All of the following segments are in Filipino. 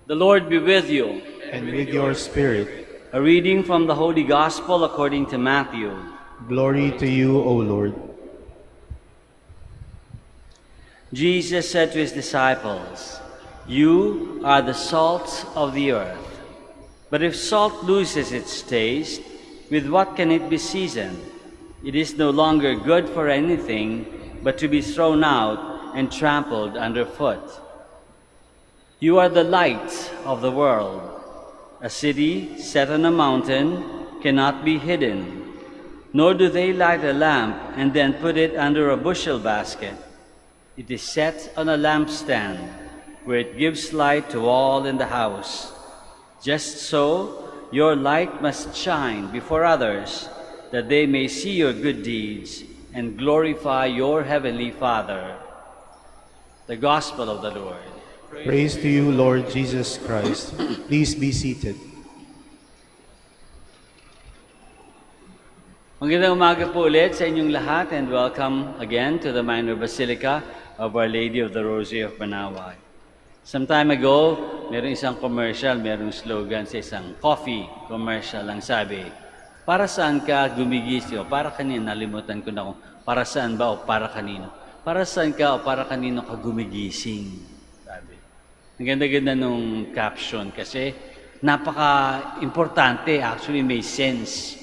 The Lord be with you. And with your spirit. A reading from the Holy Gospel according to Matthew. Glory to you, O Lord. Jesus said to his disciples, "You are the salt of the earth. But if salt loses its taste, with what can it be seasoned? It is no longer good for anything but to be thrown out and trampled underfoot. You are the light of the world. A city set on a mountain cannot be hidden, nor do they light a lamp and then put it under a bushel basket. It is set on a lampstand, where it gives light to all in the house. Just so, your light must shine before others, that they may see your good deeds and glorify your heavenly Father." The Gospel of the Lord. Praise to you, Lord Jesus Christ. Please be seated. Magandang umaga po ulit sa inyong lahat and welcome again to the Minor Basilica of Our Lady of the Rosary of Manaoag. Some time ago, meron isang commercial, merong slogan sa isang coffee commercial. Ang sabi, "Para saan ka gumigising?" O para kanino, nalimutan ko na kung para saan ba o para kanino. Para saan ka o para kanino ka gumigising? Sabi. Ang ganda-ganda nung caption kasi napaka-importante, actually may sense.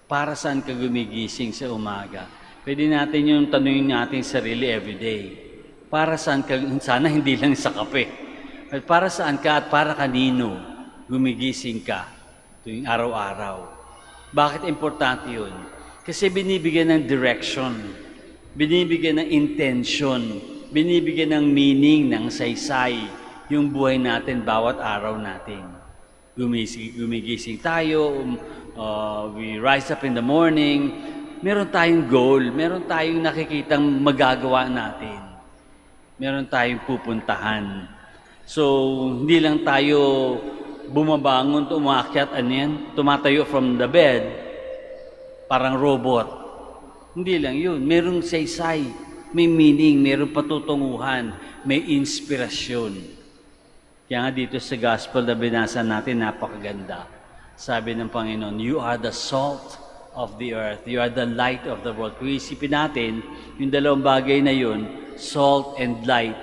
Para saan ka gumigising sa umaga? Pwede natin yung tanungin natin sarili everyday. Para saan ka, sana hindi lang sa kape. At para saan ka at para kanino gumigising ka tuwing araw-araw? Bakit importante yun? Kasi binibigyan ng direction, binibigyan ng intention, binibigyan ng meaning, ng saysay, yung buhay natin bawat araw natin. Gumigising tayo, we rise up in the morning, meron tayong goal, meron tayong nakikitang magagawa natin. Meron tayong pupuntahan. So, hindi lang tayo bumabangon, umakyat, tumatayo from the bed, parang robot. Hindi lang yun. Merong saysay, may meaning, merong patutunguhan, may inspirasyon. Kaya nga dito sa gospel na binasa natin, napakaganda. Sabi ng Panginoon, "You are the salt of the earth. You are the light of the world." Kung isipin natin, yung dalawang bagay na yun, salt and light,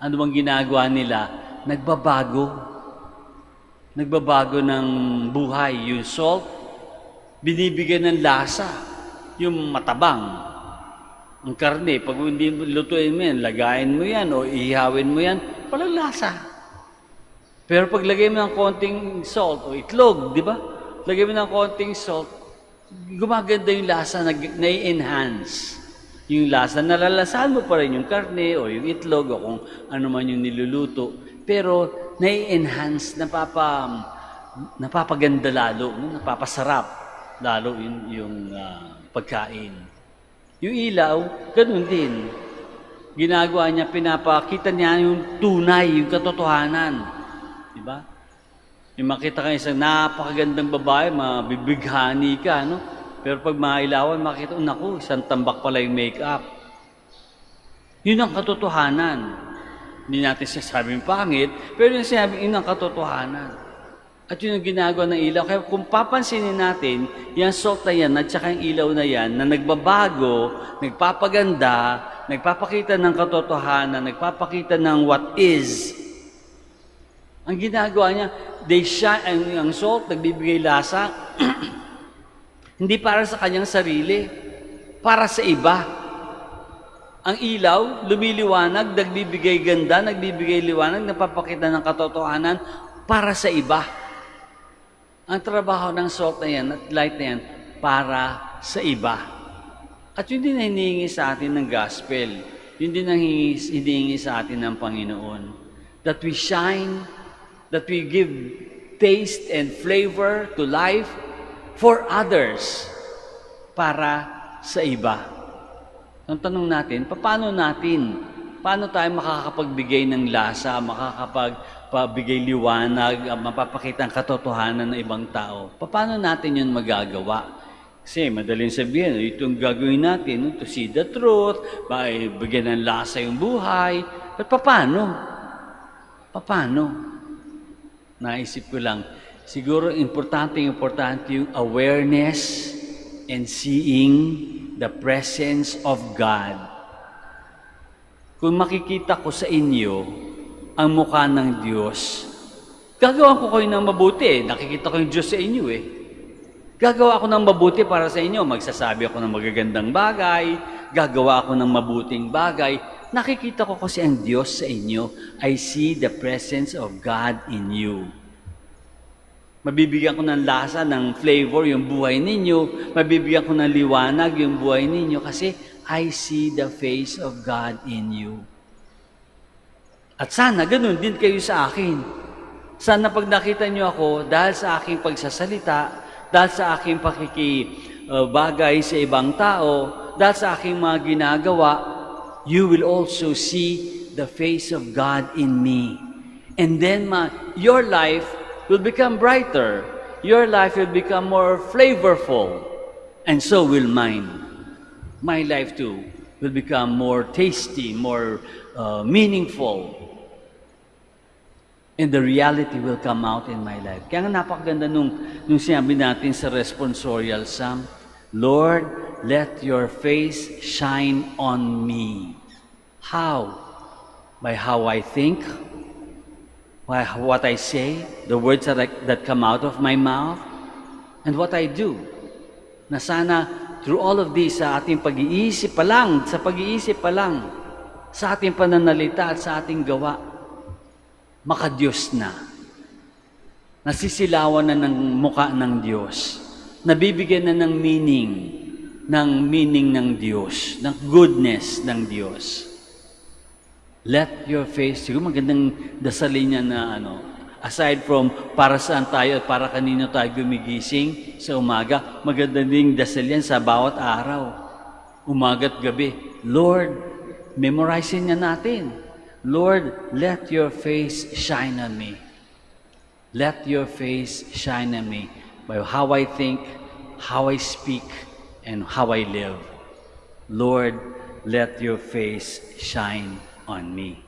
ano bang ginagawa nila? Nagbabago. Nagbabago ng buhay. Yung salt, binibigyan ng lasa. Yung matabang. Ang karne, pag hindi lutuin mo yan, lagayin mo yan o ihawin mo yan, walang lasa. Pero pag lagay mo ng konting salt o itlog, di ba? Lagay mo ng konting salt, gumaganda yung lasa, na-enhance. Yung lasa, nalalasahan mo pa rin yung karne o yung itlog o kung ano man yung niluluto. Pero na-enhance, napapaganda lalo, napapasarap lalo yung pagkain. Yung ilaw, ganun din. Ginagawa niya, pinapakita niya yung tunay, yung katotohanan. Diba? Yung makita ka isang napakagandang babae, mabibighani ka, no? Pero pag mailawan, makita, naku, isang tambak pala yung make-up. Yun ang katotohanan. Hindi natin sasabing pangit, pero yung sinabi, yun ang katotohanan. At yun ang ginagawa ng ilaw. Kaya kung papansinin natin, yung salt na yan at saka yung ilaw na yan, na nagbabago, nagpapaganda, nagpapakita ng katotohanan, nagpapakita ng what is. Ang ginagawa niya, ang salt, nagbibigay lasa, hindi para sa kanyang sarili, para sa iba. Ang ilaw, lumiliwanag, nagbibigay ganda, nagbibigay liwanag, napapakita ng katotohanan para sa iba. Ang trabaho ng salt na yan at light na yan, para sa iba. At yun din ang hinihingi sa atin ng gospel. Yun din ang hinihingi sa atin ng Panginoon. That we shine, that we give taste and flavor to life for others, para sa iba. Ang tanong natin, paano tayo makakapagbigay ng lasa, makakapagbigay liwanag, mapapakita ang katotohanan ng ibang tao? Paano natin yun magagawa? Kasi madaling sabihin, itong gagawin natin, to see the truth, bigyan ng lasa yung buhay. But paano? naisip ko lang, siguro importante yung awareness and seeing the presence of God. Kung makikita ko sa inyo ang mukha ng Diyos, gagawa ko kayo ng mabuti. Nakikita ko yung Diyos sa inyo eh. Gagawa ako ng mabuti para sa inyo. Magsasabi ako ng magagandang bagay. Gagawa ako ng mabuting bagay. Nakikita ko kasi ang Diyos sa inyo. I see the presence of God in you. Mabibigyan ko ng lasa, ng flavor yung buhay ninyo. Mabibigyan ko ng liwanag yung buhay ninyo kasi I see the face of God in you. At sana ganun din kayo sa akin. Sana pag nakita niyo ako, dahil sa aking pagsasalita, dahil sa aking pakikibagay sa ibang tao, dahil sa aking mga ginagawa, you will also see the face of God in me. And then your life will become brighter. Your life will become more flavorful. And so will mine. My life too will become more tasty, more meaningful. And the reality will come out in my life. Kaya nga napakaganda nung sinabi natin sa responsorial psalm, Lord, let your face shine on me. How? By how I think, by what I say, the words that come out of my mouth, and what I do. Na sana, through all of this, sa ating pag-iisip pa lang, sa ating pananalita at sa ating gawa, makadiyos na. Nasisilawan na ng mukha ng Diyos. Nabibigyan na ng meaning ng Diyos, ng goodness ng Diyos. Let your face, siguro magandang dasalin niya na aside from para saan tayo at para kanino tayo gumigising sa umaga, maganda ding dasal yan sa bawat araw. Umaga at gabi. Lord, memorizein niya natin. Lord, let your face shine on me. Let your face shine on me by how I think, how I speak, and how I live. Lord, let your face shine on me.